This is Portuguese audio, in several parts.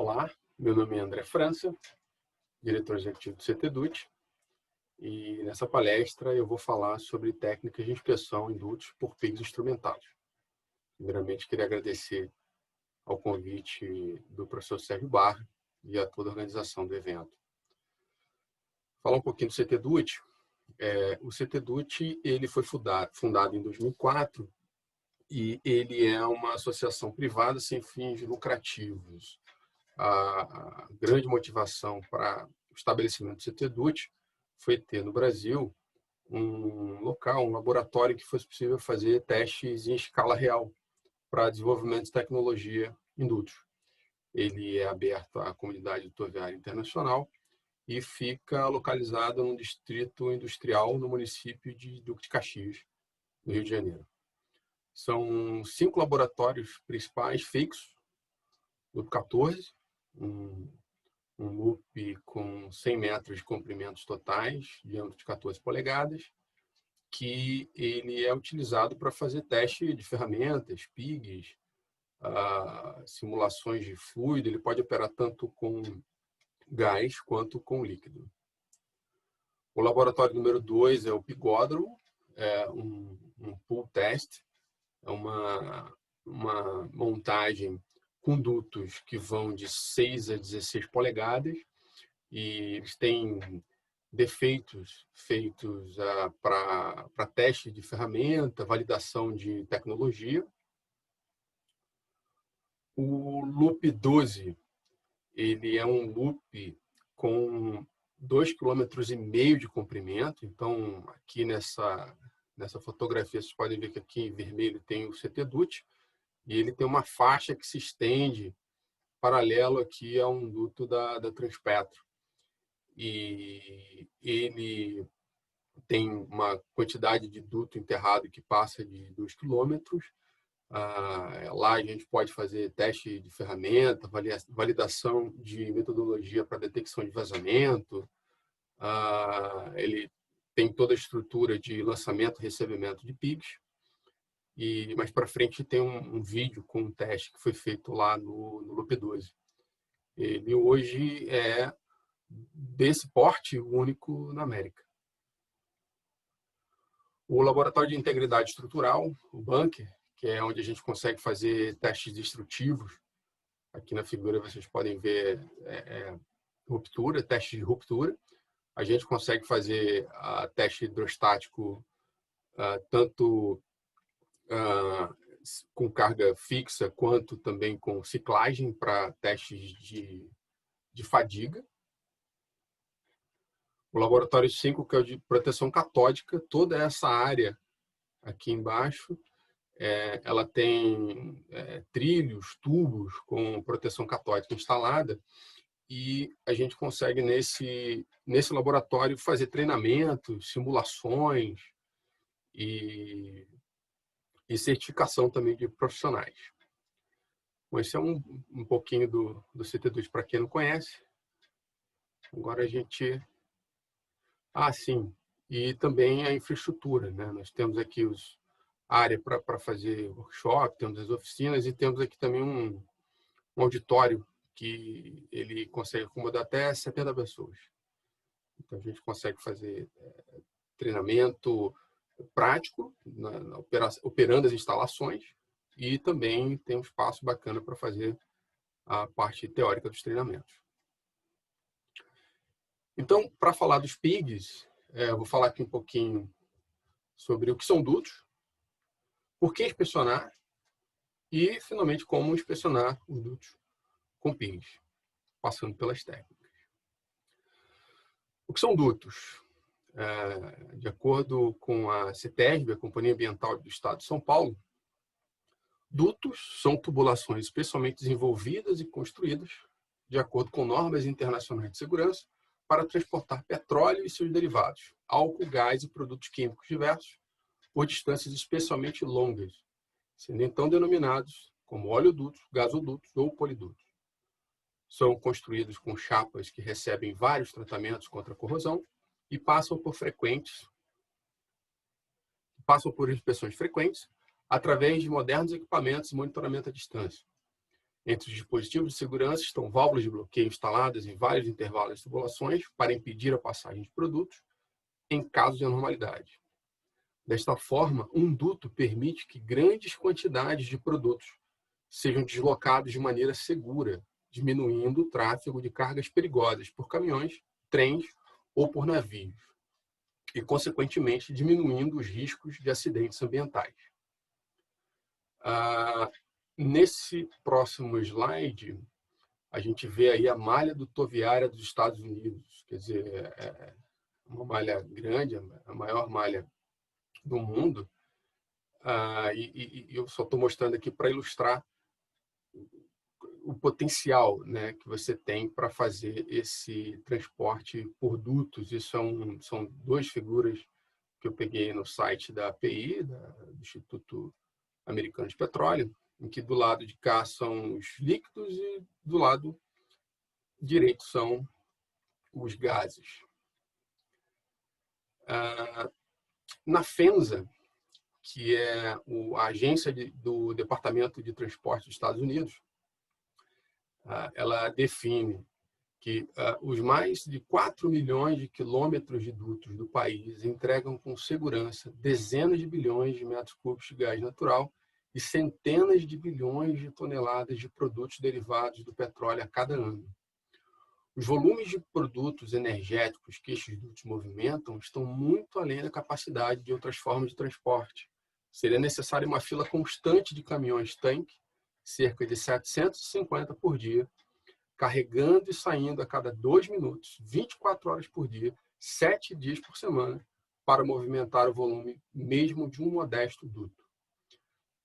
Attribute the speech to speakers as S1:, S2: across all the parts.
S1: Olá, meu nome é André França, diretor executivo do CTDUT, e nessa palestra eu vou falar sobre técnicas de inspeção em dutos por pigs instrumentados. Primeiramente, queria agradecer ao convite do professor Sérgio Barra e a toda a organização do evento. Falar um pouquinho do CTDUT. O CTDUT ele foi fundado em 2004 e ele é uma associação privada sem fins lucrativos. A grande motivação para o estabelecimento do CTDUT foi ter no Brasil um local, um laboratório que fosse possível fazer testes em escala real para desenvolvimento de tecnologia em dutos. Ele é aberto à comunidade rodoviária internacional e fica localizado num distrito industrial no município de Duque de Caxias, no Rio de Janeiro. São 5 laboratórios principais fixos, loop 14, um loop com 100 metros de comprimentos totais, diâmetro de 14 polegadas, que ele é utilizado para fazer teste de ferramentas, pigs, simulações de fluido. Ele pode operar tanto com gás quanto com líquido. O laboratório número 2 é o pigódromo, é um pool test, é uma montagem com dutos que vão de 6 a 16 polegadas e eles têm defeitos feitos para teste de ferramenta, validação de tecnologia. O loop 12, ele é um loop com 2,5 km de comprimento. Então, aqui nessa fotografia, vocês podem ver que aqui em vermelho tem o CTDUT, e ele tem uma faixa que se estende paralelo aqui a um duto da Transpetro. E ele tem uma quantidade de duto enterrado que passa de 2 quilômetros. Lá a gente pode fazer teste de ferramenta, validação de metodologia para detecção de vazamento. Ele tem toda a estrutura de lançamento e recebimento de pigs. E mais para frente tem um vídeo com um teste que foi feito lá no loop 12. Ele hoje é, desse porte, o único na América. O Laboratório de Integridade Estrutural, o bunker, que é onde a gente consegue fazer testes destrutivos. Aqui na figura vocês podem ver ruptura, teste de ruptura. A gente consegue fazer teste hidrostático tanto com carga fixa, quanto também com ciclagem para testes de fadiga. O laboratório 5, que é o de proteção catódica, toda essa área aqui embaixo, ela tem trilhos, tubos com proteção catódica instalada, e a gente consegue nesse laboratório fazer treinamentos, simulações e certificação também de profissionais. Bom, esse é um pouquinho do CTDUT para quem não conhece. Agora a gente... sim, e também a infraestrutura, né? Nós temos aqui a área para fazer workshop, temos as oficinas e temos aqui também um auditório que ele consegue acomodar até 70 pessoas. Então a gente consegue fazer treinamento prático, operando as instalações, e também tem um espaço bacana para fazer a parte teórica dos treinamentos. Então, para falar dos pigs, eu vou falar aqui um pouquinho sobre o que são dutos, por que inspecionar e, finalmente, como inspecionar os dutos com pigs, passando pelas técnicas. O que são dutos? De acordo com a CETESB, a Companhia Ambiental do Estado de São Paulo, dutos são tubulações especialmente desenvolvidas e construídas de acordo com normas internacionais de segurança para transportar petróleo e seus derivados, álcool, gás e produtos químicos diversos, por distâncias especialmente longas, sendo então denominados como oleodutos, gasodutos ou polidutos. São construídos com chapas que recebem vários tratamentos contra a corrosão e passam por inspeções frequentes através de modernos equipamentos de monitoramento à distância. Entre os dispositivos de segurança estão válvulas de bloqueio instaladas em vários intervalos das tubulações para impedir a passagem de produtos em caso de anormalidade. Desta forma, um duto permite que grandes quantidades de produtos sejam deslocados de maneira segura, diminuindo o tráfego de cargas perigosas por caminhões, trens ou por navios, e, consequentemente, diminuindo os riscos de acidentes ambientais. Nesse próximo slide, a gente vê aí a malha dutoviária dos Estados Unidos, quer dizer, é uma malha grande, a maior malha do mundo, e eu só estou mostrando aqui para ilustrar o potencial, né, que você tem para fazer esse transporte por dutos. Isso são duas figuras que eu peguei no site da API, do Instituto Americano de Petróleo, em que do lado de cá são os líquidos e do lado direito são os gases. Na FEMSA, que é a agência do Departamento de Transporte dos Estados Unidos, ela define que os mais de 4 milhões de quilômetros de dutos do país entregam com segurança dezenas de bilhões de metros cúbicos de gás natural e centenas de bilhões de toneladas de produtos derivados do petróleo a cada ano. Os volumes de produtos energéticos que estes dutos movimentam estão muito além da capacidade de outras formas de transporte. Seria necessária uma fila constante de caminhões-tanque, cerca de 750 por dia, carregando e saindo a cada 2 minutos, 24 horas por dia, 7 dias por semana, para movimentar o volume mesmo de um modesto duto.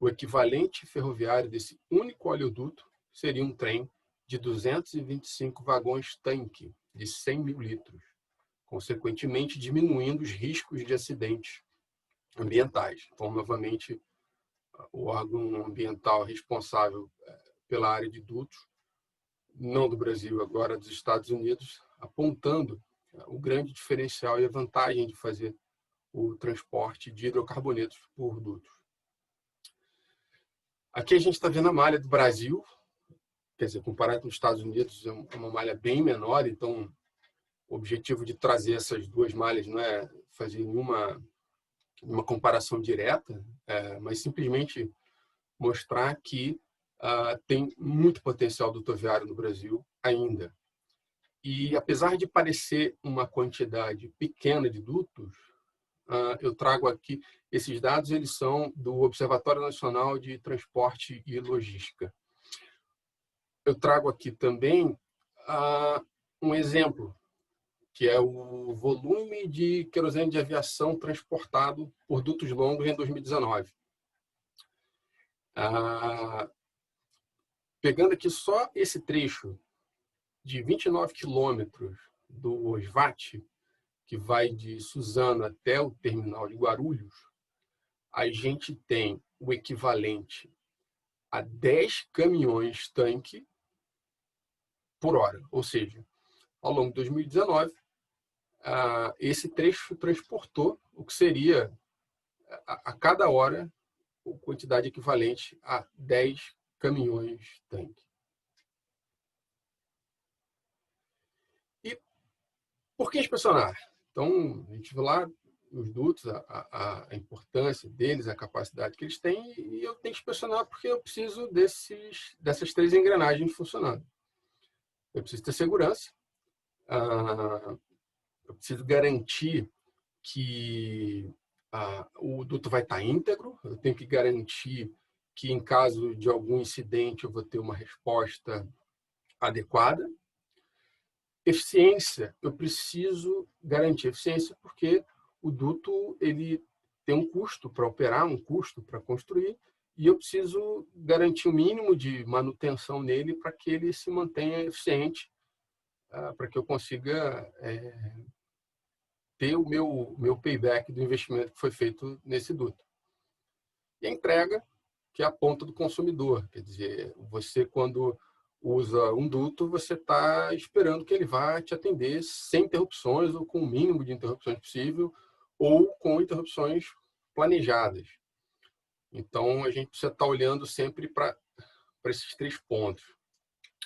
S1: O equivalente ferroviário desse único oleoduto seria um trem de 225 vagões-tanque de 100 mil litros, consequentemente diminuindo os riscos de acidentes ambientais. Então, novamente, o órgão ambiental responsável pela área de dutos, não do Brasil, agora dos Estados Unidos, apontando o grande diferencial e a vantagem de fazer o transporte de hidrocarbonetos por dutos. Aqui a gente está vendo a malha do Brasil, quer dizer, comparado com os Estados Unidos, é uma malha bem menor, então o objetivo de trazer essas duas malhas não é fazer uma comparação direta, mas simplesmente mostrar que tem muito potencial dutoviário no Brasil ainda. E apesar de parecer uma quantidade pequena de dutos, eu trago aqui, esses dados eles são do Observatório Nacional de Transporte e Logística. Eu trago aqui também um exemplo, que é o volume de querosene de aviação transportado por dutos longos em 2019. Pegando aqui só esse trecho de 29 quilômetros do Osvat, que vai de Suzano até o terminal de Guarulhos, a gente tem o equivalente a 10 caminhões-tanque por hora. Ou seja, ao longo de 2019, esse trecho transportou o que seria, a cada hora, a quantidade equivalente a 10 caminhões-tanque. E por que inspecionar? Então, a gente vê lá os dutos, a importância deles, a capacidade que eles têm, e eu tenho que inspecionar porque eu preciso dessas 3 engrenagens funcionando. Eu preciso ter segurança, eu preciso garantir que o duto vai estar íntegro, eu tenho que garantir que, em caso de algum incidente, eu vou ter uma resposta adequada. Eficiência, eu preciso garantir eficiência porque o duto ele tem um custo para operar, um custo para construir, e eu preciso garantir o mínimo de manutenção nele para que ele se mantenha eficiente, para que eu consiga ter o meu payback do investimento que foi feito nesse duto. E a entrega, que é a ponta do consumidor, quer dizer, você quando usa um duto, você está esperando que ele vá te atender sem interrupções ou com o mínimo de interrupções possível ou com interrupções planejadas. Então, a gente precisa estar olhando sempre para esses 3 pontos.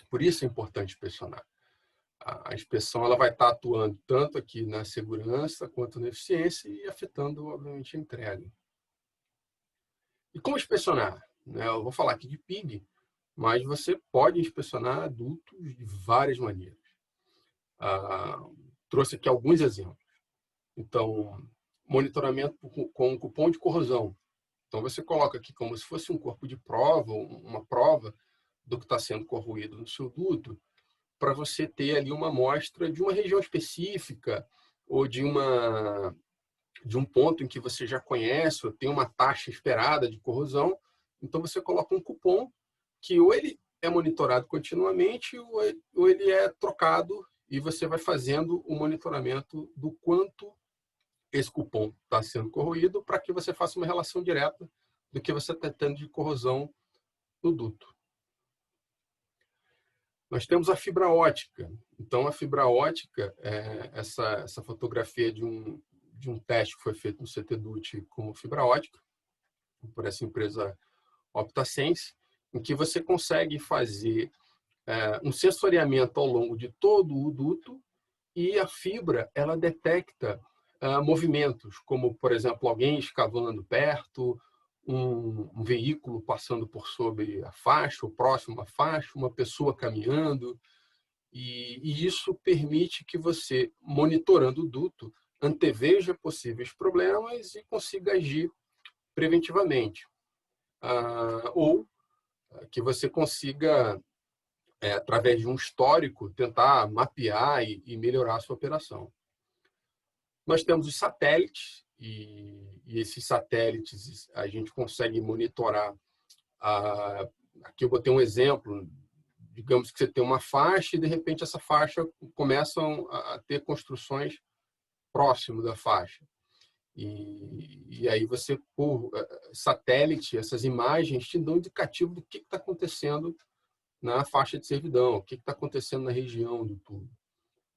S1: Por isso é importante inspecionar. A inspeção ela vai estar atuando tanto aqui na segurança quanto na eficiência e afetando, obviamente, a entrega. E como inspecionar? Eu vou falar aqui de PIG, mas você pode inspecionar adultos de várias maneiras. Trouxe aqui alguns exemplos. Então, monitoramento com cupom de corrosão. Então, você coloca aqui como se fosse um corpo de prova, uma prova do que está sendo corroído no seu duto, para você ter ali uma amostra de uma região específica ou de um ponto em que você já conhece ou tem uma taxa esperada de corrosão. Então, você coloca um cupom que ou ele é monitorado continuamente ou ele é trocado e você vai fazendo o monitoramento do quanto esse cupom está sendo corroído para que você faça uma relação direta do que você está tendo de corrosão no duto. Nós temos a fibra ótica. Então, a fibra ótica é essa fotografia de um teste que foi feito no CT-DUT com fibra ótica, por essa empresa OptaSense, em que você consegue fazer um sensoriamento ao longo de todo o duto e a fibra ela detecta movimentos, como, por exemplo, alguém escavando perto, um veículo passando por sobre a faixa, ou próximo à faixa, uma pessoa caminhando. E isso permite que você, monitorando o duto, anteveja possíveis problemas e consiga agir preventivamente. Ou que você consiga, através de um histórico, tentar mapear e melhorar a sua operação. Nós temos os satélites, e esses satélites a gente consegue monitorar. Aqui eu botei um exemplo. Digamos que você tem uma faixa e, de repente, essa faixa começam a ter construções próximo da faixa. E aí você, por satélite, essas imagens te dão um indicativo do que está acontecendo na faixa de servidão, o que está acontecendo na região do tubo.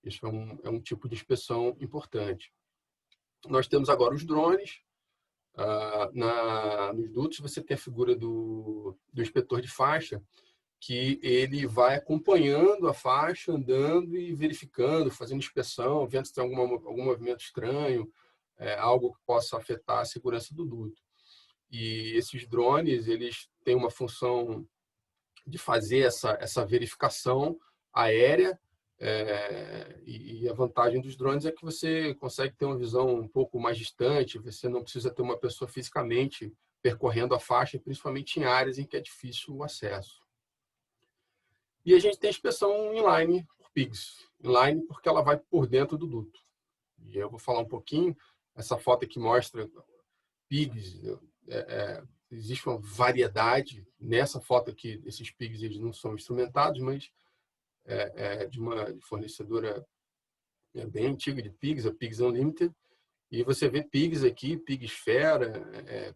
S1: Isso é um tipo de inspeção importante. Nós temos agora os drones. Nos dutos você tem a figura do inspetor de faixa, que ele vai acompanhando a faixa, andando e verificando, fazendo inspeção, vendo se tem algum movimento estranho, algo que possa afetar a segurança do duto. E esses drones, eles têm uma função de fazer essa verificação aérea, e a vantagem dos drones é que você consegue ter uma visão um pouco mais distante, você não precisa ter uma pessoa fisicamente percorrendo a faixa, principalmente em áreas em que é difícil o acesso. E a gente tem a inspeção inline por PIGs. Inline porque ela vai por dentro do duto. E eu vou falar um pouquinho. Essa foto aqui mostra PIGs. Existe uma variedade. Nessa foto aqui, esses PIGs eles não são instrumentados, mas de uma fornecedora bem antiga de PIGs, a PIGs Unlimited. E você vê PIGs aqui, PIG esfera,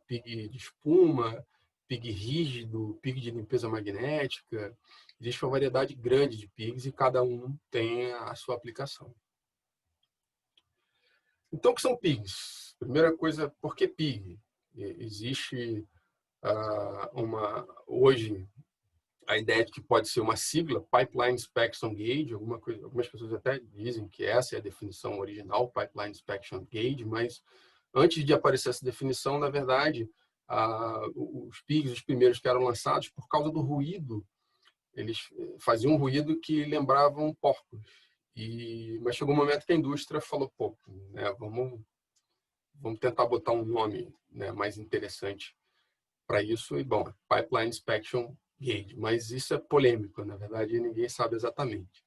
S1: PIG de espuma, PIG rígido, PIG de limpeza magnética. Existe uma variedade grande de PIGs e cada um tem a sua aplicação. Então, o que são PIGs? Primeira coisa, por que PIG? Existe hoje a ideia de que pode ser uma sigla, Pipeline Inspection Gauge, algumas pessoas até dizem que essa é a definição original, Pipeline Inspection Gauge, mas antes de aparecer essa definição, na verdade, os PIGs, os primeiros que eram lançados, por causa do ruído, eles faziam um ruído que lembravam porcos. Mas chegou um momento que a indústria falou, vamos tentar botar um nome, mais interessante para isso. E, bom, Pipeline Inspection Gauge. Mas isso é polêmico, na verdade, ninguém sabe exatamente.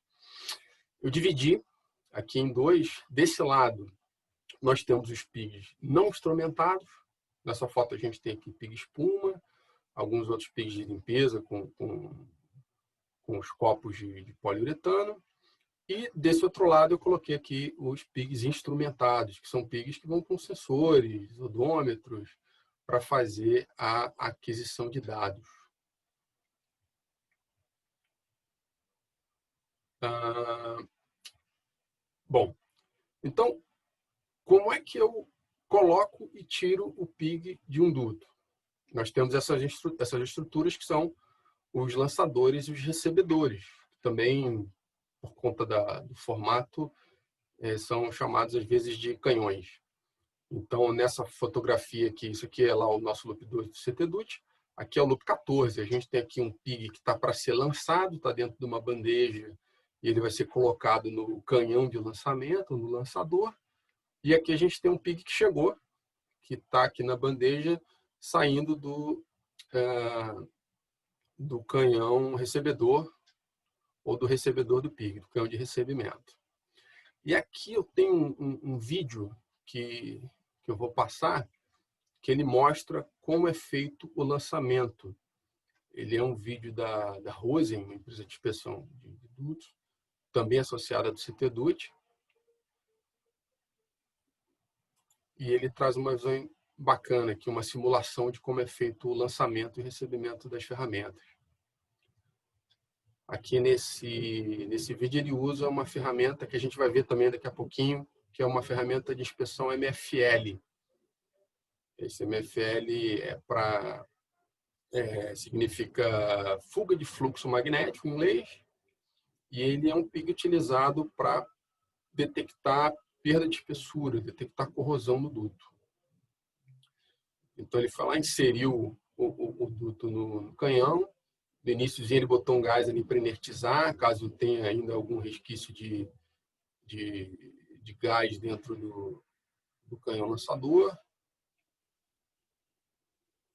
S1: Eu dividi aqui em dois. Desse lado, nós temos os PIGs não instrumentados. Nessa foto a gente tem aqui PIG espuma, alguns outros PIGs de limpeza com os copos de poliuretano. E desse outro lado eu coloquei aqui os PIGs instrumentados, que são PIGs que vão com sensores, odômetros, para fazer a aquisição de dados. Bom, então, como é que eu coloco e tiro o PIG de um duto? Nós temos essas estruturas que são os lançadores e os recebedores. também, por conta do formato, são chamados às vezes de canhões. Então, nessa fotografia aqui, isso aqui é lá o nosso loop 2 do CTDUT, aqui é o loop 14. A gente tem aqui um pig que está para ser lançado, está dentro de uma bandeja, e ele vai ser colocado no canhão de lançamento, no lançador. E aqui a gente tem um pig que chegou, que está aqui na bandeja, saindo do canhão recebedor, ou do recebedor do pig, do canhão de recebimento. E aqui eu tenho um vídeo que eu vou passar, que ele mostra como é feito o lançamento. Ele é um vídeo da Rosen, uma empresa de inspeção de dutos, também associada do CTDUT. E ele traz uma visão bacana aqui, uma simulação de como é feito o lançamento e recebimento das ferramentas. Aqui nesse vídeo ele usa uma ferramenta que a gente vai ver também daqui a pouquinho, que é uma ferramenta de inspeção MFL. Esse MFL significa fuga de fluxo magnético em inglês, e ele é um pig utilizado para detectar perda de espessura, detectar corrosão no duto. Então ele foi lá, inseriu o duto no canhão. No início ele botou um gás ali para inertizar, caso tenha ainda algum resquício de gás dentro do canhão lançador.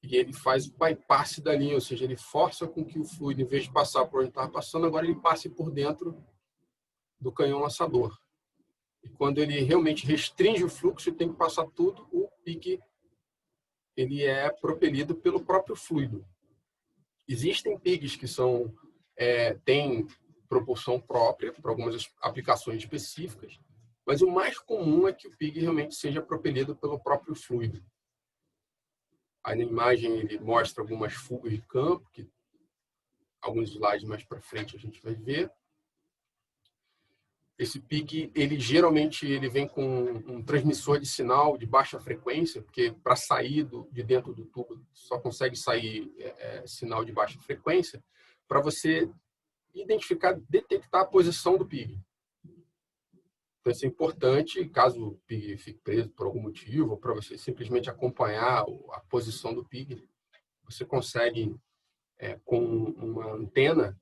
S1: E ele faz o bypass da linha, ou seja, ele força com que o fluido, em vez de passar por onde estava passando, agora ele passe por dentro do canhão lançador. E quando ele realmente restringe o fluxo, tem que passar tudo, o pig ele é propelido pelo próprio fluido. Existem pigs que têm propulsão própria para algumas aplicações específicas, mas o mais comum é que o pig realmente seja propelido pelo próprio fluido. Aí na imagem ele mostra algumas fugas de campo, que alguns slides mais para frente a gente vai ver. Esse pig, ele geralmente vem com um transmissor de sinal de baixa frequência, porque para sair de dentro do tubo só consegue sair sinal de baixa frequência, para você detectar a posição do pig. Então isso é importante, caso o pig fique preso por algum motivo, ou para você simplesmente acompanhar a posição do pig, você consegue, com uma antena,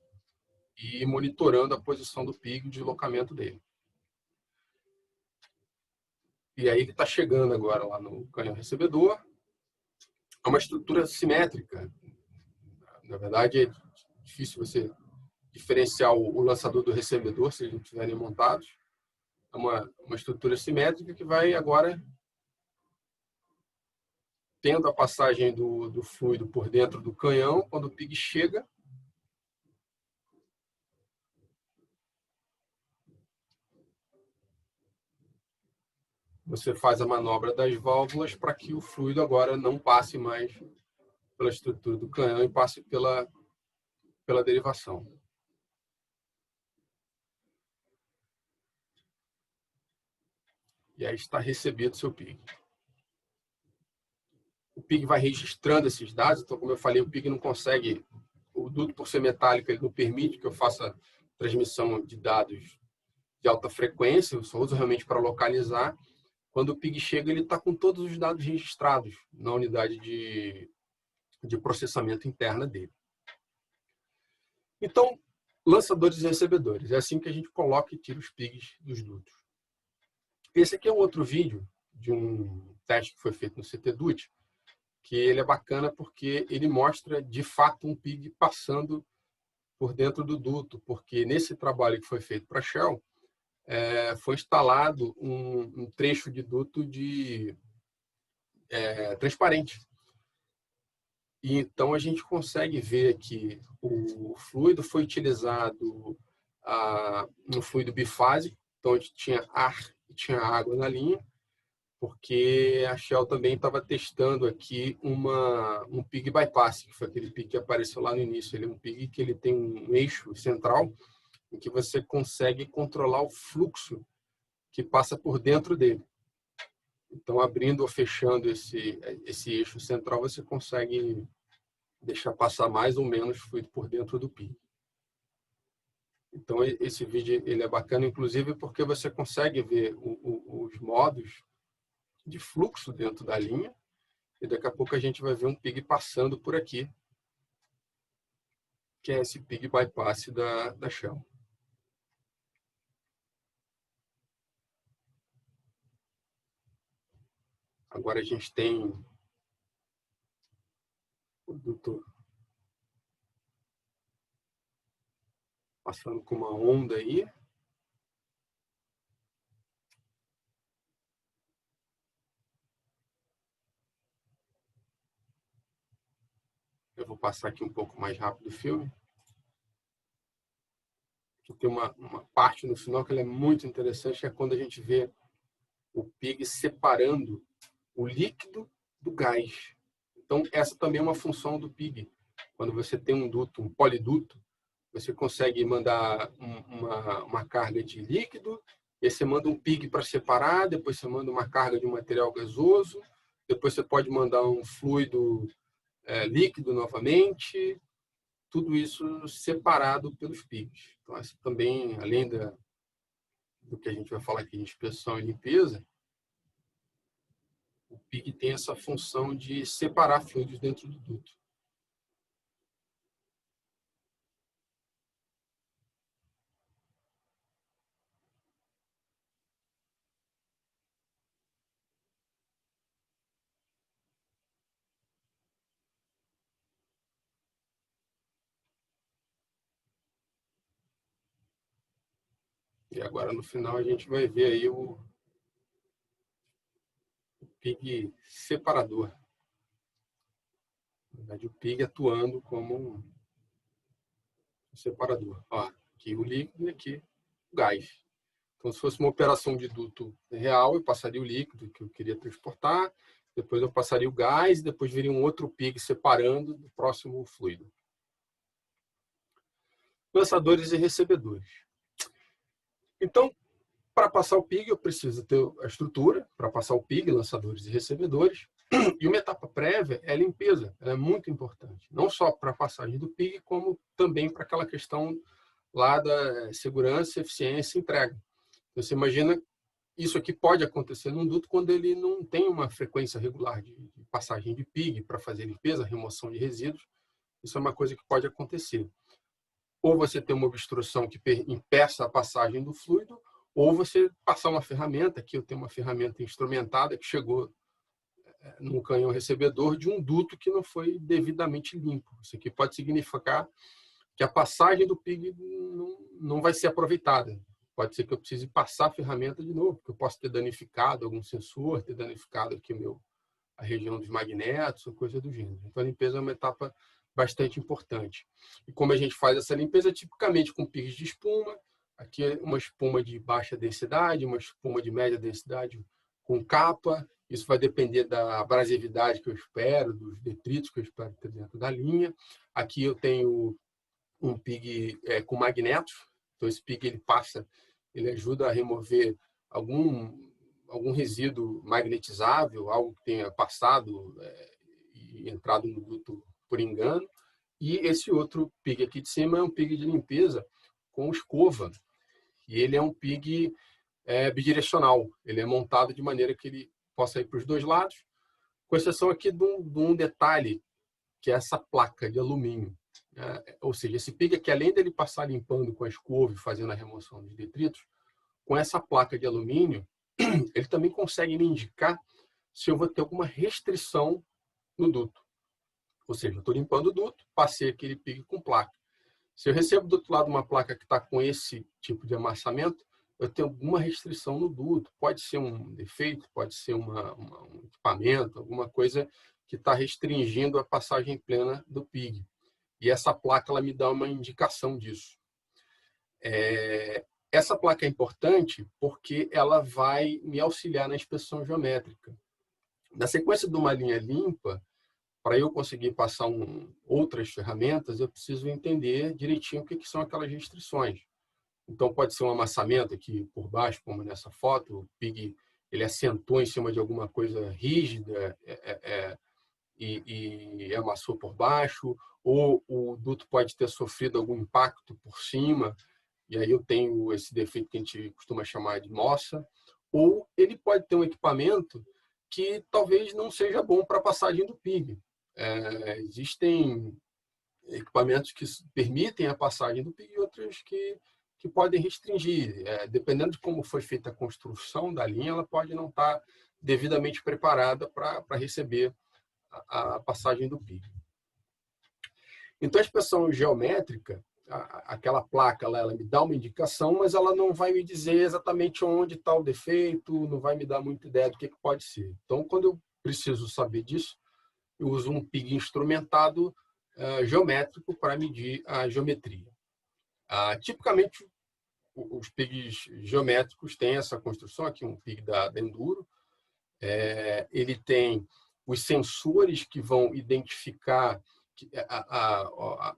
S1: ir monitorando a posição do pig, o deslocamento dele. E aí ele está chegando agora lá no canhão recebedor. É uma estrutura simétrica. Na verdade, é difícil você diferenciar o lançador do recebedor se eles não estiverem montados. É uma estrutura simétrica que vai agora tendo a passagem do fluido por dentro do canhão. Quando o pig chega, você faz a manobra das válvulas para que o fluido agora não passe mais pela estrutura do canhão e passe pela derivação. E aí está recebido o seu pig. O pig vai registrando esses dados. Então, como eu falei, o pig não consegue, o duto por ser metálico, ele não permite que eu faça transmissão de dados de alta frequência, eu só uso realmente para localizar. Quando o pig chega, ele está com todos os dados registrados na unidade de processamento interna dele. Então, lançadores e recebedores. É assim que a gente coloca e tira os pigs dos dutos. Esse aqui é um outro vídeo de um teste que foi feito no CTDUT, que ele é bacana porque ele mostra, de fato, um pig passando por dentro do duto, porque nesse trabalho que foi feito para a Shell, foi instalado um trecho de duto transparente. E então a gente consegue ver que o fluido foi utilizado no fluido bifásico, então a gente tinha ar e tinha água na linha, porque a Shell também estava testando aqui um pig bypass, que foi aquele pig que apareceu lá no início. Ele é um pig que ele tem um eixo central em que você consegue controlar o fluxo que passa por dentro dele. Então, abrindo ou fechando esse eixo central, você consegue deixar passar mais ou menos fluido por dentro do pig. Então, esse vídeo ele é bacana, inclusive, porque você consegue ver os modos de fluxo dentro da linha, e daqui a pouco a gente vai ver um pig passando por aqui, que é esse pig bypass da Shell. Agora a gente tem o duto passando com uma onda aí. Eu vou passar aqui um pouco mais rápido o filme. Aqui tem uma parte no final que ela é muito interessante, que é quando a gente vê o pig separando o líquido do gás. Então, essa também é uma função do pig. Quando você tem um duto, um poliduto, você consegue mandar uma carga de líquido, e aí você manda um pig para separar, depois você manda uma carga de um material gasoso, depois você pode mandar um fluido líquido novamente, tudo isso separado pelos pigs. Então, essa também, além do que a gente vai falar aqui de inspeção e limpeza, o pig tem essa função de separar fluidos dentro do duto. E agora, no final, a gente vai ver aí o pig separador. Na verdade, o pig atuando como um separador. Ó, aqui o líquido e aqui o gás. Então, se fosse uma operação de duto real, eu passaria o líquido que eu queria transportar, depois eu passaria o gás, depois viria um outro pig separando do próximo fluido. Lançadores e recebedores. Então, para passar o pig, eu preciso ter a estrutura para passar o pig, lançadores e recebedores. E uma etapa prévia é a limpeza. Ela é muito importante. Não só para a passagem do pig, como também para aquela questão lá da segurança, eficiência e entrega. Então, você imagina, isso aqui pode acontecer num duto quando ele não tem uma frequência regular de passagem de pig para fazer limpeza, remoção de resíduos. Isso é uma coisa que pode acontecer. Ou você tem uma obstrução que impeça a passagem do fluido, ou você passar uma ferramenta, aqui eu tenho uma ferramenta instrumentada que chegou no canhão recebedor de um duto que não foi devidamente limpo. Isso aqui pode significar que a passagem do pig não vai ser aproveitada. Pode ser que eu precise passar a ferramenta de novo, porque eu posso ter danificado algum sensor, ter danificado aqui a região dos magnetos, ou coisa do gênero. Então, a limpeza é uma etapa bastante importante. E como a gente faz essa limpeza? Tipicamente com pigs de espuma, aqui é uma espuma de baixa densidade, uma espuma de média densidade com capa. Isso vai depender da abrasividade que eu espero, dos detritos que eu espero ter dentro da linha. Aqui eu tenho um pig com magnetos. Então, esse pig ele ajuda a remover algum resíduo magnetizável, algo que tenha passado e entrado no duto por engano. E esse outro pig aqui de cima é um pig de limpeza com escova. E ele é um pig bidirecional. Ele é montado de maneira que ele possa ir para os dois lados, com exceção aqui de um detalhe, que é essa placa de alumínio. Ou seja, esse pig aqui, além dele passar limpando com a escova e fazendo a remoção dos detritos, com essa placa de alumínio, ele também consegue me indicar se eu vou ter alguma restrição no duto. Ou seja, eu estou limpando o duto, passei aquele pig com placa. Se eu recebo do outro lado uma placa que está com esse tipo de amassamento, eu tenho alguma restrição no duto. Pode ser um defeito, pode ser um equipamento, alguma coisa que está restringindo a passagem plena do pig. E essa placa ela me dá uma indicação disso. Essa placa é importante porque ela vai me auxiliar na inspeção geométrica. Na sequência de uma linha limpa, para eu conseguir passar outras ferramentas, eu preciso entender direitinho o que são aquelas restrições. Então, pode ser um amassamento aqui por baixo, como nessa foto, o pig ele assentou em cima de alguma coisa rígida e amassou por baixo, ou o duto pode ter sofrido algum impacto por cima e aí eu tenho esse defeito que a gente costuma chamar de moça, ou ele pode ter um equipamento que talvez não seja bom para a passagem do PIG. Existem equipamentos que permitem a passagem do PIG e outros que podem restringir. Dependendo de como foi feita a construção da linha, ela pode não estar devidamente preparada para receber a passagem do PIG. Então, a inspeção geométrica, aquela placa lá, ela me dá uma indicação, mas ela não vai me dizer exatamente onde está o defeito, não vai me dar muita ideia do que pode ser. Então, quando eu preciso saber disso, eu uso um PIG instrumentado geométrico para medir a geometria. Tipicamente, os PIGs geométricos têm essa construção aqui, um PIG da Enduro. Ele tem os sensores que vão identificar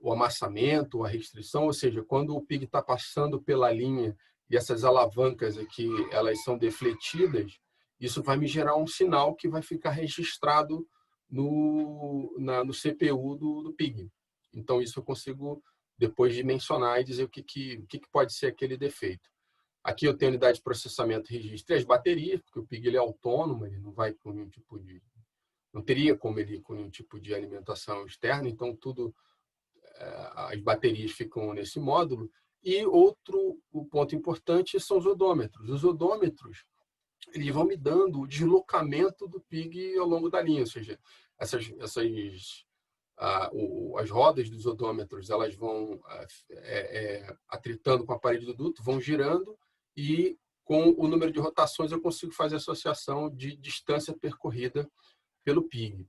S1: o amassamento, a restrição, ou seja, quando o PIG está passando pela linha e essas alavancas aqui elas são defletidas, isso vai me gerar um sinal que vai ficar registrado no CPU do PIG. Então, isso eu consigo depois dimensionar e dizer o que pode ser aquele defeito. Aqui eu tenho a unidade de processamento, registro e as baterias, porque o PIG ele é autônomo, ele não vai com nenhum tipo de... Não teria como ele ir com nenhum tipo de alimentação externa, então as baterias ficam nesse módulo. E outro ponto importante são os odômetros. Os odômetros eles vão me dando o deslocamento do PIG ao longo da linha, ou seja, as rodas dos odômetros elas vão atritando com a parede do duto, vão girando e com o número de rotações eu consigo fazer associação de distância percorrida pelo PIG.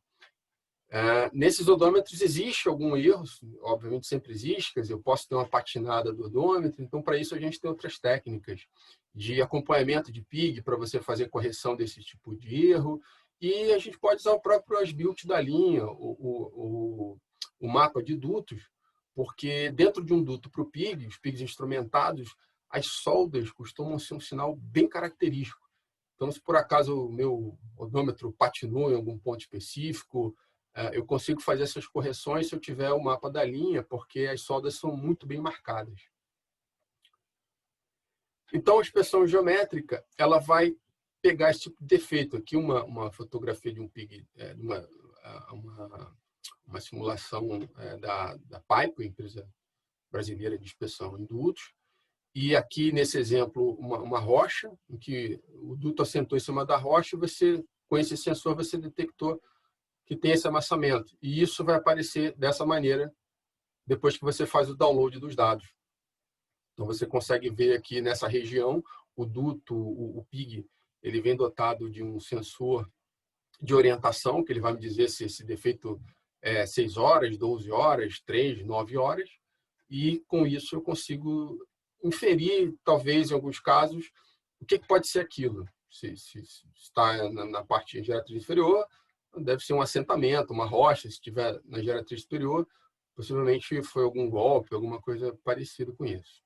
S1: Nesses odômetros existe algum erro, obviamente sempre existe, quer dizer, eu posso ter uma patinada do odômetro, então para isso a gente tem outras técnicas de acompanhamento de PIG para você fazer correção desse tipo de erro, e a gente pode usar o próprio as-built da linha, o mapa de dutos, porque dentro de um duto para o PIG, os PIGs instrumentados, as soldas costumam ser um sinal bem característico. Então, se por acaso o meu odômetro patinou em algum ponto específico, eu consigo fazer essas correções se eu tiver o mapa da linha, porque as soldas são muito bem marcadas. Então, a inspeção geométrica ela vai pegar esse tipo de defeito. Aqui uma fotografia de um PIG, uma simulação da Pipe, empresa brasileira de inspeção em dutos. E aqui, nesse exemplo, uma rocha, em que o duto assentou em cima da rocha, e com esse sensor você detectou que tem esse amassamento. E isso vai aparecer dessa maneira depois que você faz o download dos dados. Então, você consegue ver aqui nessa região, o duto, o PIG, ele vem dotado de um sensor de orientação, que ele vai me dizer se esse defeito é 6 horas, 12 horas, 3, 9 horas. E, com isso, eu consigo inferir, talvez, em alguns casos, o que pode ser aquilo. Se está na parte geratriz inferior, deve ser um assentamento, uma rocha. Se estiver na geratriz superior, possivelmente foi algum golpe, alguma coisa parecida com isso.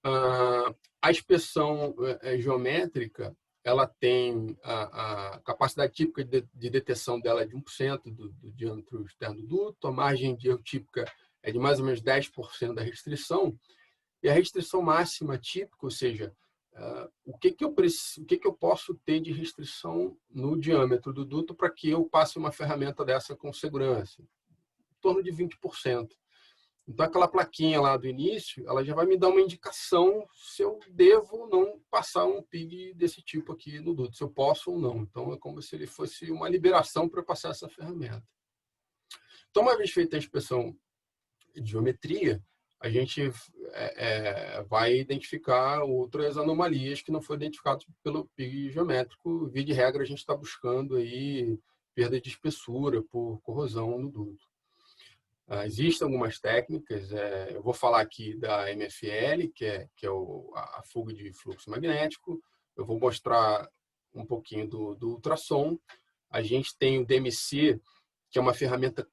S1: A inspeção geométrica, ela tem a capacidade típica de detecção dela é de 1% do diâmetro externo do duto, a margem de erro típica é de mais ou menos 10% da restrição, e a restrição máxima típica, ou seja, o que eu posso ter de restrição no diâmetro do duto para que eu passe uma ferramenta dessa com segurança? Em torno de 20%. Então, aquela plaquinha lá do início, ela já vai me dar uma indicação se eu devo ou não passar um PIG desse tipo aqui no duto, se eu posso ou não. Então, é como se ele fosse uma liberação para passar essa ferramenta. Então, uma vez feita a inspeção de geometria, a gente vai identificar outras anomalias que não foram identificadas pelo PIG geométrico. Via de regra, a gente está buscando aí perda de espessura por corrosão no duto. Existem algumas técnicas, eu vou falar aqui da MFL, que é a fuga de fluxo magnético, eu vou mostrar um pouquinho do ultrassom. A gente tem o DMC, que é uma ferramenta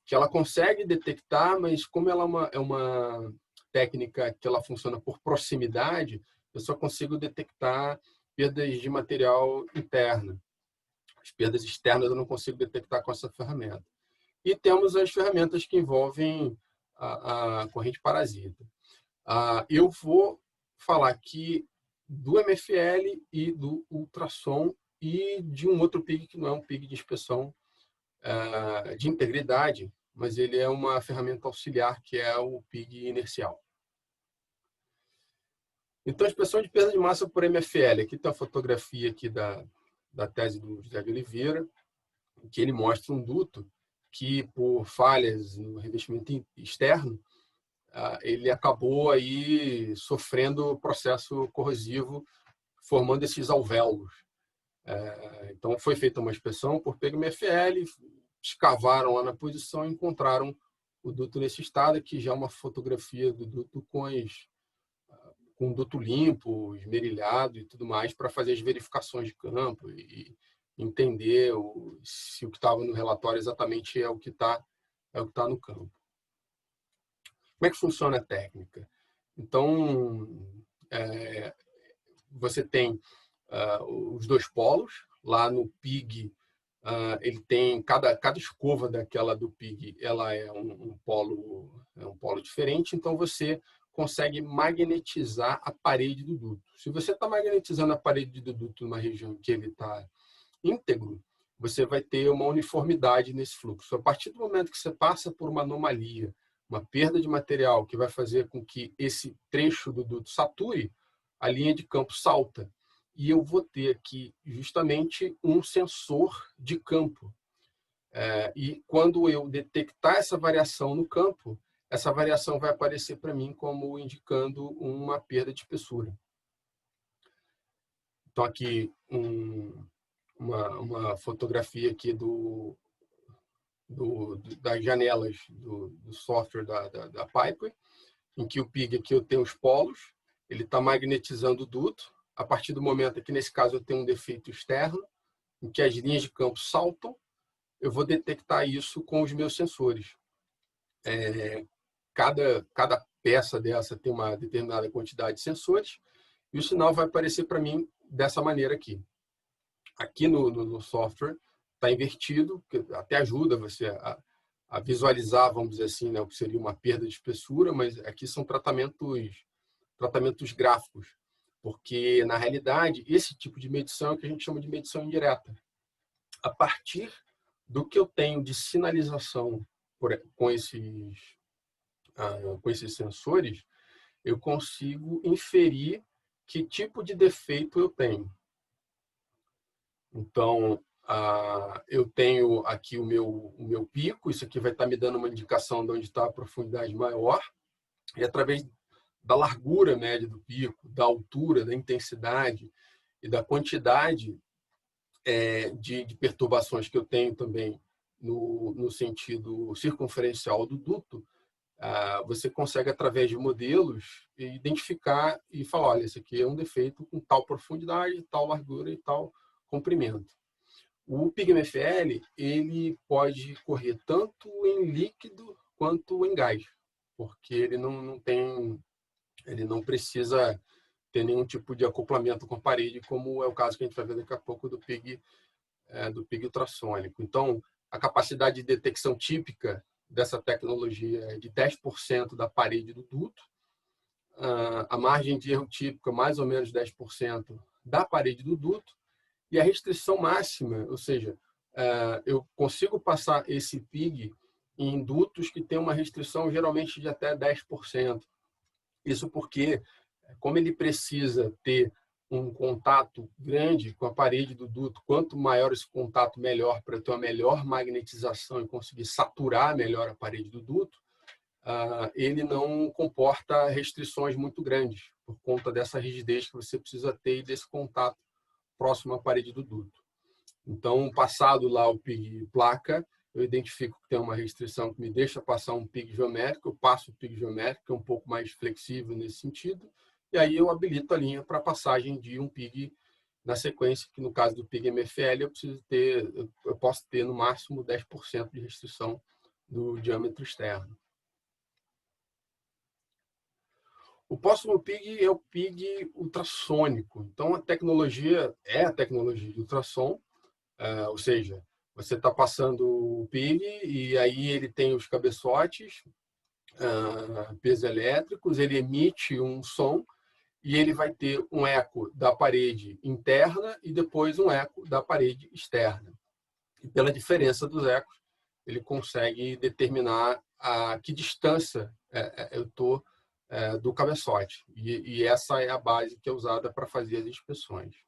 S1: que ela consegue detectar, mas como ela é uma técnica que ela funciona por proximidade, eu só consigo detectar perdas de material interna. As perdas externas eu não consigo detectar com essa ferramenta. E temos as ferramentas que envolvem a corrente parasita. Eu vou falar aqui do MFL e do ultrassom e de um outro PIG que não é um PIG de inspeção de integridade, mas ele é uma ferramenta auxiliar, que é o PIG inercial. Então, inspeção de perda de massa por MFL. Aqui tem a fotografia aqui da tese do José de Oliveira, que ele mostra um duto que, por falhas no revestimento externo, ele acabou aí sofrendo processo corrosivo, formando esses alvéolos. Então, foi feita uma inspeção por PEG-MFL, escavaram lá na posição e encontraram o duto nesse estado, que já é uma fotografia do duto com o duto limpo, esmerilhado e tudo mais, para fazer as verificações de campo e entender se o que estava no relatório exatamente é o que está no campo. Como é que funciona a técnica? Então, você tem os dois polos. Lá no PIG, ele tem cada escova daquela do PIG, ela é um polo diferente. Então, você consegue magnetizar a parede do duto. Se você está magnetizando a parede do duto numa região que ele está íntegro, você vai ter uma uniformidade nesse fluxo. A partir do momento que você passa por uma anomalia, uma perda de material que vai fazer com que esse trecho do duto sature, a linha de campo salta. E eu vou ter aqui justamente um sensor de campo. E quando eu detectar essa variação no campo, essa variação vai aparecer para mim como indicando uma perda de espessura. Então, aqui uma fotografia aqui das janelas do software da Pipe, em que o PIG aqui eu tenho os polos, ele está magnetizando o duto. A partir do momento que, nesse caso, eu tenho um defeito externo, em que as linhas de campo saltam, eu vou detectar isso com os meus sensores. Cada peça dessa tem uma determinada quantidade de sensores, e o sinal vai aparecer para mim dessa maneira aqui. Aqui no software está invertido, que até ajuda você a visualizar, vamos dizer assim, né, o que seria uma perda de espessura, mas aqui são tratamentos gráficos, porque, na realidade, esse tipo de medição é o que a gente chama de medição indireta. A partir do que eu tenho de sinalização com esses sensores, eu consigo inferir que tipo de defeito eu tenho. Então, eu tenho aqui o meu pico, isso aqui vai estar me dando uma indicação de onde está a profundidade maior, e através da largura média do pico, da altura, da intensidade e da quantidade de perturbações que eu tenho também no sentido circunferencial do duto, você consegue, através de modelos, identificar e falar, olha, esse aqui é um defeito com tal profundidade, tal largura e tal comprimento. O PIG-MFL, ele pode correr tanto em líquido quanto em gás, porque ele não precisa ter nenhum tipo de acoplamento com a parede, como é o caso que a gente vai ver daqui a pouco do PIG ultrassônico. Então, a capacidade de detecção típica dessa tecnologia é de 10% da parede do duto. A margem de erro típica, mais ou menos 10% da parede do duto. E a restrição máxima, ou seja, eu consigo passar esse PIG em dutos que têm uma restrição geralmente de até 10%. Isso porque, como ele precisa ter um contato grande com a parede do duto, quanto maior esse contato, melhor, para ter uma melhor magnetização e conseguir saturar melhor a parede do duto, ele não comporta restrições muito grandes, por conta dessa rigidez que você precisa ter e desse contato próximo à parede do duto. Então, passado lá o PIG placa, eu identifico que tem uma restrição que me deixa passar um PIG geométrico, eu passo o PIG geométrico, que é um pouco mais flexível nesse sentido, e aí eu habilito a linha para passagem de um PIG na sequência, que no caso do PIG-MFL eu posso ter no máximo 10% de restrição do diâmetro externo. O próximo PIG é o PIG ultrassônico. Então, a tecnologia é a tecnologia de ultrassom, ou seja, você está passando o PIG e aí ele tem os cabeçotes piezoelétricos, ele emite um som e ele vai ter um eco da parede interna e depois um eco da parede externa. E pela diferença dos ecos, ele consegue determinar a que distância eu estou do cabeçote. E essa é a base que é usada para fazer as inspeções.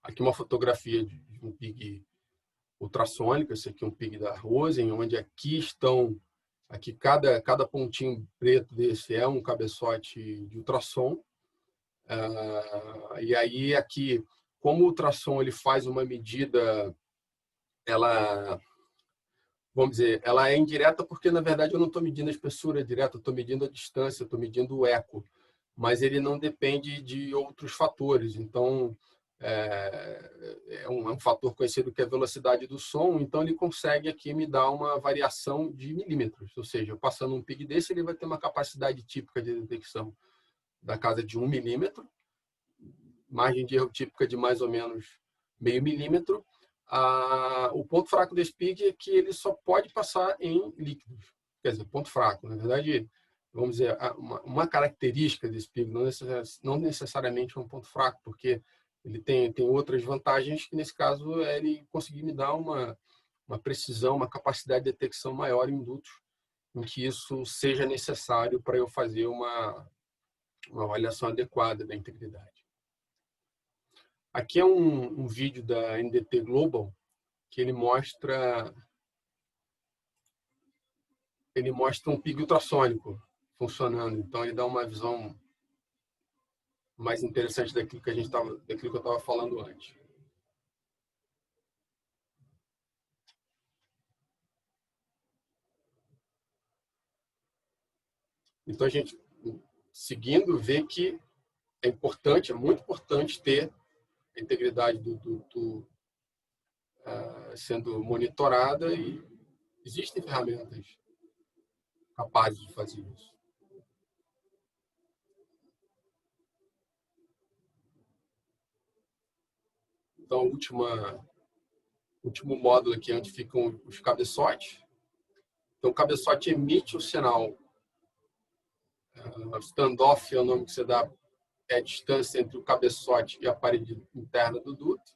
S1: Aqui uma fotografia de um pig ultrassônico, esse aqui é um pig da Rosen, onde aqui estão, aqui cada pontinho preto desse é um cabeçote de ultrassom. E aí aqui, como o ultrassom ele faz uma medida, ela, vamos dizer, ela é indireta porque na verdade eu não estou medindo a espessura direta, eu estou medindo a distância, estou medindo o eco, mas ele não depende de outros fatores. Então é um fator conhecido que é a velocidade do som, então ele consegue aqui me dar uma variação de milímetros, ou seja, eu passando um pig desse, ele vai ter uma capacidade típica de detecção da casa de 1 milímetro, margem de erro típica de mais ou menos meio milímetro. O ponto fraco desse pig é que ele só pode passar em líquidos, quer dizer, ponto fraco, na verdade, vamos dizer, uma característica desse pig não necessariamente é um ponto fraco, porque ele tem outras vantagens que, nesse caso, é ele conseguir me dar uma precisão, uma capacidade de detecção maior em dutos, em que isso seja necessário para eu fazer uma avaliação adequada da integridade. Aqui é um vídeo da NDT Global, que ele mostra um pig ultrassônico funcionando. Então, ele dá uma visão mais interessante daquilo que eu estava falando antes. Então, a gente, seguindo, vê que é importante, é muito importante ter a integridade do duto sendo monitorada, e existem ferramentas capazes de fazer isso. Então, o último módulo aqui, onde ficam os cabeçotes. Então, o cabeçote emite o sinal. Standoff é o nome que você dá, é a distância entre o cabeçote e a parede interna do duto.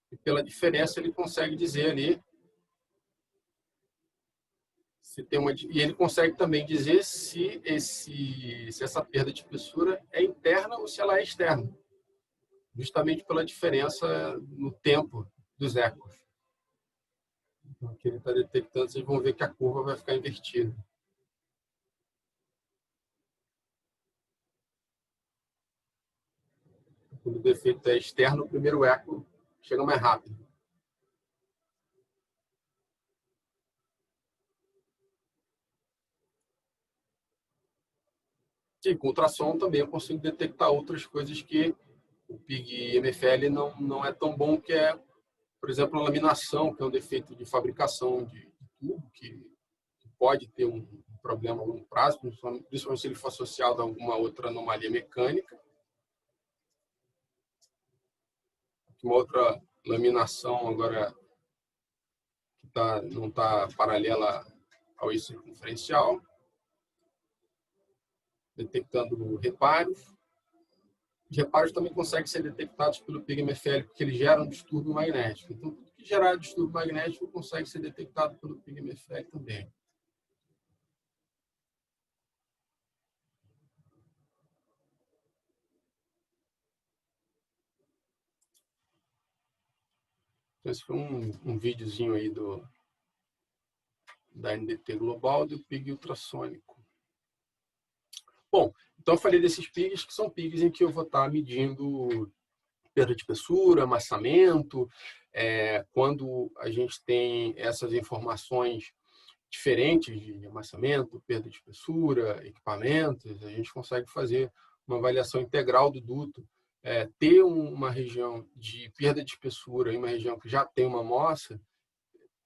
S1: E pela diferença, ele consegue dizer ali se tem uma... E ele consegue também dizer se essa perda de espessura é interna ou se ela é externa, justamente pela diferença no tempo dos ecos. Então, aqui ele está detectando, vocês vão ver que a curva vai ficar invertida. Quando o defeito é externo, o primeiro eco chega mais rápido. E com ultrassom também eu consigo detectar outras coisas que o PIG MFL não é tão bom, que é, por exemplo, a laminação, que é um defeito de fabricação de tubo, que pode ter um problema a longo prazo, principalmente se ele for associado a alguma outra anomalia mecânica. Uma outra laminação agora que não está paralela ao eixo circunferencial, detectando reparos. Os reparos também conseguem ser detectados pelo PIG MFL, porque ele gera um distúrbio magnético. Então, tudo que gerar distúrbio magnético consegue ser detectado pelo PIG MFL também. Então, esse foi um videozinho aí da NDT Global do PIG ultrassônico. Bom, então eu falei desses PIGs, que são PIGs em que eu vou estar medindo perda de espessura, amassamento. Quando a gente tem essas informações diferentes de amassamento, perda de espessura, equipamentos, a gente consegue fazer uma avaliação integral do duto. Ter uma região de perda de espessura em uma região que já tem uma amostra,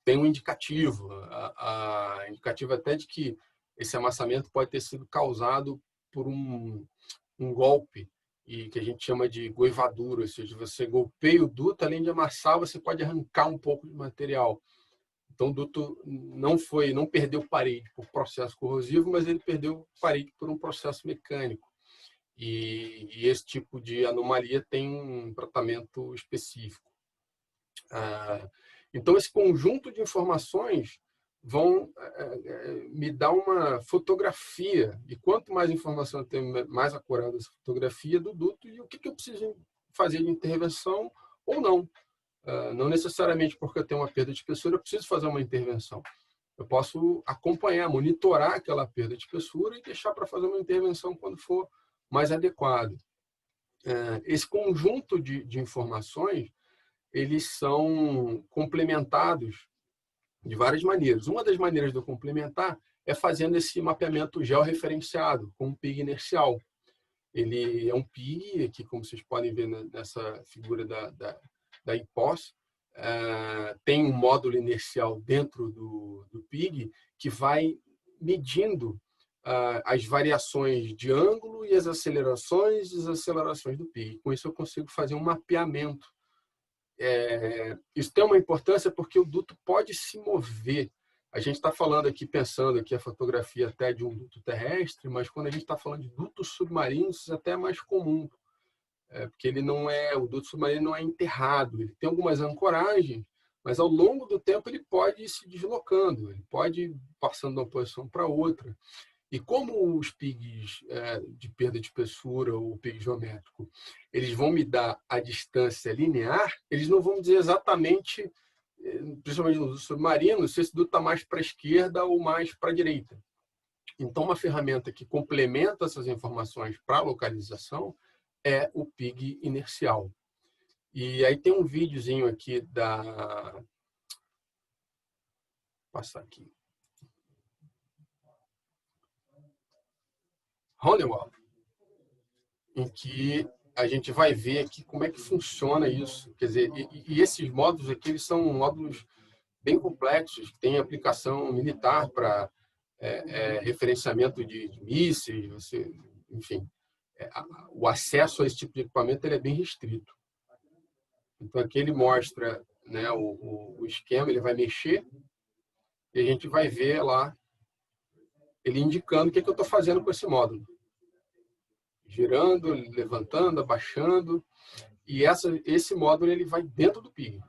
S1: tem um indicativo, indicativo até de que esse amassamento pode ter sido causado por um golpe, e que a gente chama de goivadura, ou seja, você golpeia o duto, além de amassar, você pode arrancar um pouco de material. Então, o duto não perdeu parede por processo corrosivo, mas ele perdeu parede por um processo mecânico. E esse tipo de anomalia tem um tratamento específico. Então, esse conjunto de informações vão me dar uma fotografia. E quanto mais informação eu tenho, mais acurada essa fotografia do duto e o que eu preciso fazer de intervenção ou não. Não necessariamente porque eu tenho uma perda de espessura, eu preciso fazer uma intervenção. Eu posso acompanhar, monitorar aquela perda de espessura e deixar para fazer uma intervenção quando for mais adequado. Esse conjunto de informações, eles são complementados de várias maneiras. Uma das maneiras de eu complementar é fazendo esse mapeamento georreferenciado com um PIG inercial. Ele é um PIG, que, como vocês podem ver nessa figura da IPOS, tem um módulo inercial dentro do PIG que vai medindo as variações de ângulo e as acelerações e desacelerações do PIG. Com isso, eu consigo fazer um mapeamento. Isso tem uma importância porque o duto pode se mover. A gente está falando aqui, pensando aqui a fotografia até de um duto terrestre, mas quando a gente está falando de dutos submarinos, isso até é mais comum. Porque o duto submarino não é enterrado, ele tem algumas ancoragens, mas ao longo do tempo ele pode ir se deslocando, ele pode ir passando de uma posição para outra. E como os PIGs de perda de espessura ou PIG geométrico, eles vão me dar a distância linear, eles não vão dizer exatamente, principalmente no submarino, se esse duto está mais para a esquerda ou mais para a direita. Então, uma ferramenta que complementa essas informações para a localização é o PIG inercial. E aí tem um videozinho aqui vou passar aqui. Honeywell, em que a gente vai ver aqui como é que funciona isso. Quer dizer, e esses módulos aqui, eles são módulos bem complexos, que têm aplicação militar para referenciamento de mísseis, enfim. O acesso a esse tipo de equipamento ele é bem restrito. Então, aqui ele mostra, né, o esquema, ele vai mexer e a gente vai ver lá ele indicando o que eu estou fazendo com esse módulo. Girando, levantando, abaixando. E esse módulo ele vai dentro do PIG.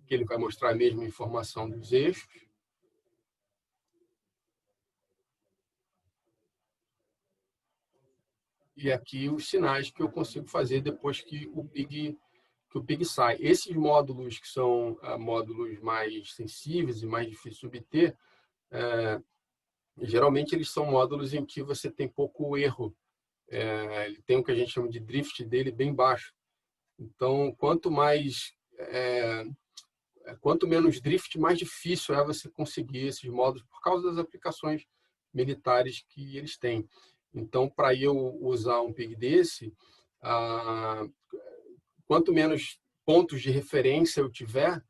S1: Ele vai mostrar a mesma informação dos eixos. E aqui os sinais que eu consigo fazer depois que o PIG sai. Esses módulos que são módulos mais sensíveis e mais difíceis de obter, geralmente eles são módulos em que você tem pouco erro. Ele tem o que a gente chama de drift dele bem baixo. Então, quanto menos drift, mais difícil é você conseguir esses módulos por causa das aplicações militares que eles têm. Então, para eu usar um PIG desse, quanto menos pontos de referência eu tiver,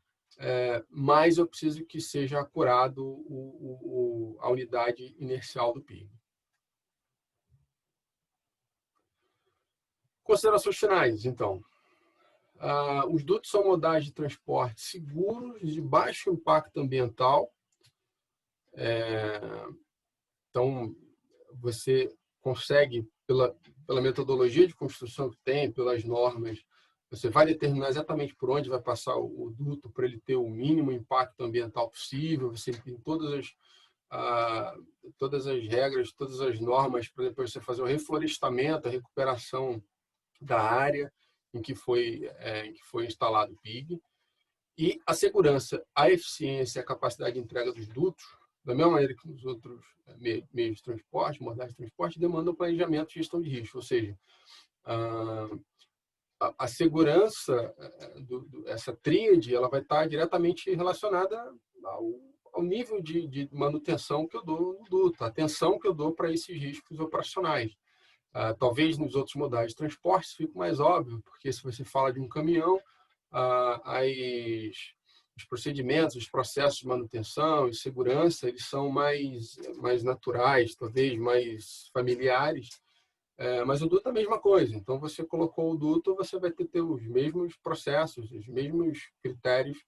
S1: mais eu preciso que seja acurado a unidade inercial do PIG. Considerações finais, então. Os dutos são modais de transporte seguros, de baixo impacto ambiental. Então, você consegue, pela metodologia de construção que tem, pelas normas, você vai determinar exatamente por onde vai passar o duto para ele ter o mínimo impacto ambiental possível. Você tem todas as regras, todas as normas para depois você fazer o reflorestamento, a recuperação da área em que foi instalado o PIG. E a segurança, a eficiência e a capacidade de entrega dos dutos, da mesma maneira que nos outros meios de transporte, modais de transporte, demandam planejamento e gestão de risco. Ou seja, a segurança, essa tríade, ela vai estar diretamente relacionada ao nível de manutenção que eu dou no duto, a atenção que eu dou para esses riscos operacionais. Talvez nos outros modais de transporte isso fique mais óbvio, porque se você fala de um caminhão, os procedimentos, os processos de manutenção e segurança, eles são mais naturais, talvez mais familiares. Mas o duto é a mesma coisa. Então, você colocou o duto, você vai ter os mesmos processos, os mesmos critérios,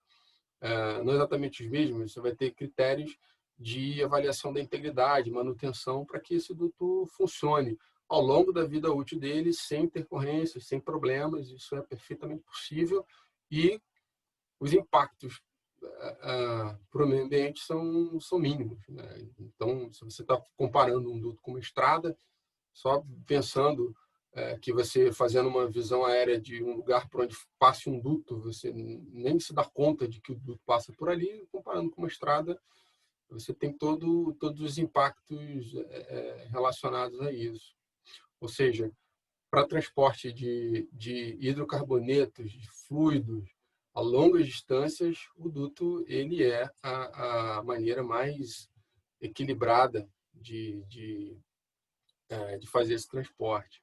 S1: não exatamente os mesmos, você vai ter critérios de avaliação da integridade, manutenção, para que esse duto funcione ao longo da vida útil dele, sem intercorrências, sem problemas. Isso é perfeitamente possível e os impactos para o meio ambiente são mínimos, né? Então, se você está comparando um duto com uma estrada, só pensando que você fazendo uma visão aérea de um lugar por onde passe um duto, você nem se dá conta de que o duto passa por ali, comparando com uma estrada, você tem todos os impactos relacionados a isso. Ou seja, para transporte de hidrocarbonetos, de fluidos, a longas distâncias, o duto ele é a maneira mais equilibrada de fazer esse transporte.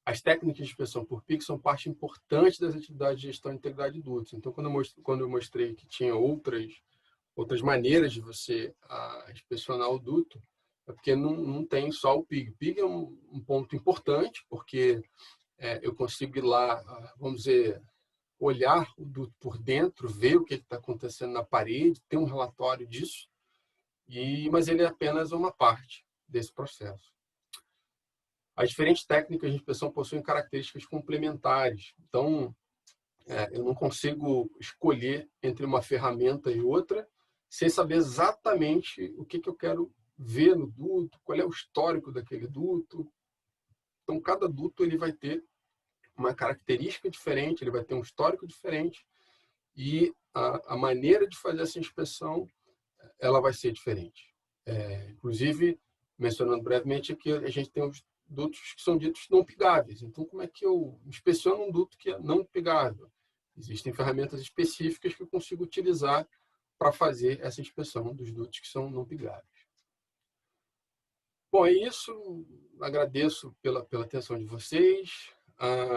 S1: As técnicas de inspeção por pico são parte importante das atividades de gestão de integridade de dutos. Então, quando eu mostrei que tinha outras maneiras de você inspecionar o duto, é porque não tem só o PIG. O PIG é um ponto importante, porque eu consigo ir lá, vamos dizer, olhar o duto por dentro, ver o que está acontecendo na parede, ter um relatório disso, mas ele é apenas uma parte desse processo. As diferentes técnicas de inspeção possuem características complementares. Então, eu não consigo escolher entre uma ferramenta e outra sem saber exatamente o que eu quero ver no duto, qual é o histórico daquele duto. Então, cada duto ele vai ter uma característica diferente, ele vai ter um histórico diferente e a maneira de fazer essa inspeção ela vai ser diferente. Inclusive, mencionando brevemente aqui, a gente tem os dutos que são ditos não pigáveis. Então, como é que eu inspeciono um duto que é não pigável? Existem ferramentas específicas que eu consigo utilizar para fazer essa inspeção dos dutos que são não pigáveis. Bom, é isso. Agradeço pela atenção de vocês.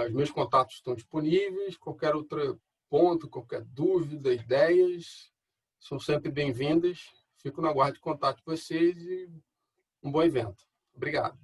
S1: Os meus contatos estão disponíveis. Qualquer outro ponto, qualquer dúvida, ideias, são sempre bem-vindas. Fico na guarda de contato de vocês e um bom evento. Obrigado.